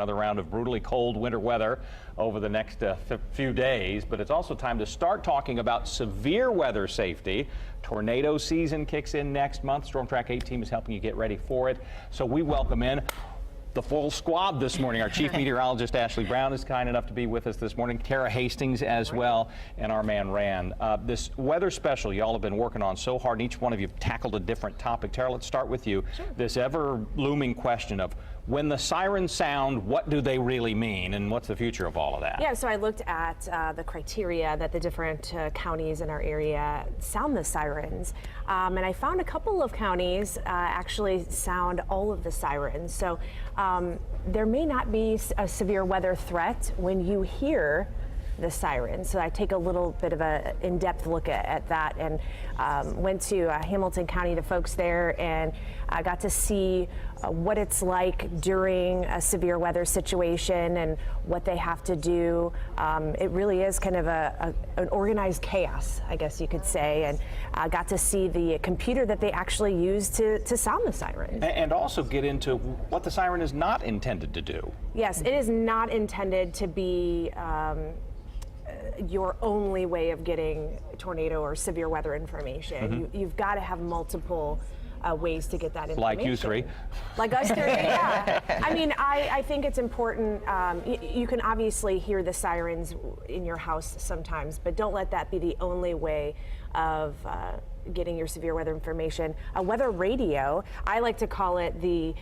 Another round of brutally cold winter weather over the next few days, but it's also time to start talking about severe weather safety. Tornado season kicks in next month. Storm Track 8 team is helping you get ready for it. So we welcome in the full squad this morning. Our chief meteorologist Ashley Brown is kind enough to be with us this morning. Tara Hastings as well, and our man Rand. This weather special y'all have been working on so hard, and each one of you tackled a different topic. Tara, let's start with you. Sure. This ever-looming question of when the sirens sound, what do they really mean, and what's the future of all of that? Yeah, so I looked at the criteria that the different counties in our area sound the sirens, and I found a couple of counties actually sound all of the sirens. So there may not be a severe weather threat when you hear the sirens. So I take a little bit of a in-depth look at that, and went to Hamilton County, the folks there, and I got to see what it's like during a severe weather situation and what they have to do. It really is kind of an organized chaos, I guess you could say, and I got to see the computer that they actually use to sound the siren. And also get into what the siren is not intended to do. Yes, it is not intended to be your only way of getting tornado or severe weather information. You've got to have multiple ways to get that information. Like you three. Like us three, yeah. I mean, I think it's important. You can obviously hear the sirens in your house sometimes, but don't let that be the only way of getting your severe weather information. A weather radio, I like to call it the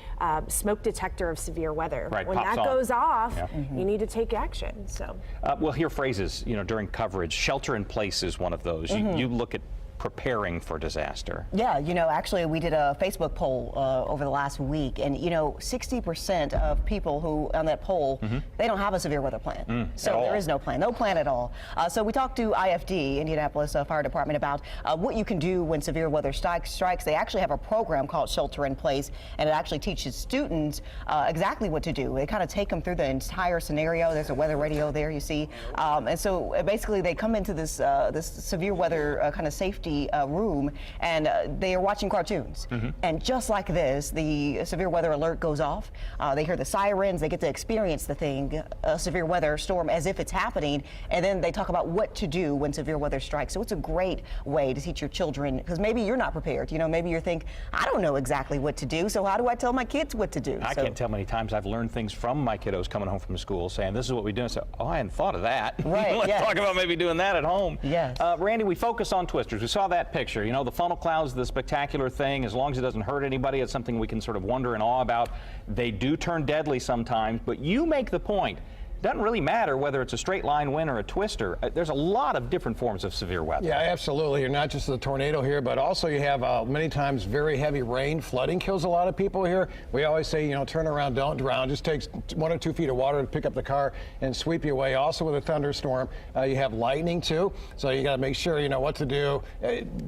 smoke detector of severe weather. Right, when that goes off, you need to take action. So we'll hear phrases, during coverage. Shelter in place is one of those. You look at preparing for disaster. Yeah, actually we did a Facebook poll over the last week, and 60% of people who on that poll, they don't have a severe weather plan. So there is no plan at all. So we talked to IFD, Indianapolis Fire Department, about what you can do when severe weather strikes. They actually have a program called Shelter in Place, and it actually teaches students exactly what to do. They kind of take them through the entire scenario. There's a weather radio there, you see. And so basically they come into this this severe weather kind of safety room, and they are watching cartoons. And just like this, the severe weather alert goes off. They hear the sirens. They get to experience the thing, a severe weather storm, as if it's happening. And then they talk about what to do when severe weather strikes. So it's a great way to teach your children, because maybe you're not prepared. Maybe you think, I don't know exactly what to do, so how do I tell my kids what to do? I can't tell many times I've learned things from my kiddos coming home from school saying, this is what we do. And so, I hadn't thought of that. Right. Let's talk about maybe doing that at home. Yes. Randy, we focus on twisters. We saw that picture. The funnel clouds, the spectacular thing. As long as it doesn't hurt anybody, it's something we can sort of wonder in awe about. They do turn deadly sometimes, but you make the point. It doesn't really matter whether it's a straight line wind or a twister. There's a lot of different forms of severe weather. Yeah, absolutely. You're not just the tornado here, but also you have many times very heavy rain. Flooding kills a lot of people here. We always say, turn around, don't drown. Just takes 1 or 2 feet of water to pick up the car and sweep you away. Also with a thunderstorm, you have lightning too. So you got to make sure you know what to do.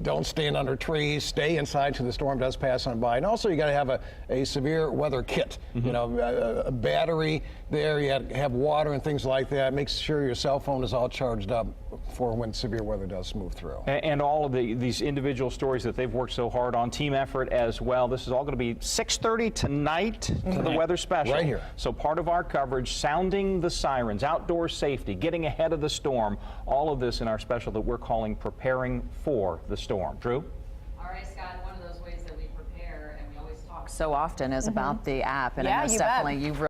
Don't stand under trees. Stay inside till the storm does pass on by. And also you got to have a severe weather kit. A battery there. You have water and things like that. Make sure your cell phone is all charged up for when severe weather does move through. And all of these individual stories that they've worked so hard on, team effort as well. This is all going to be 6:30 tonight to the weather special. Right here. So part of our coverage, sounding the sirens, outdoor safety, getting ahead of the storm, all of this in our special that we're calling Preparing for the Storm. Drew? All right, Scott, one of those ways that we prepare, and we always talk so often, is about the app. And I know, you Stephanie, bet. you've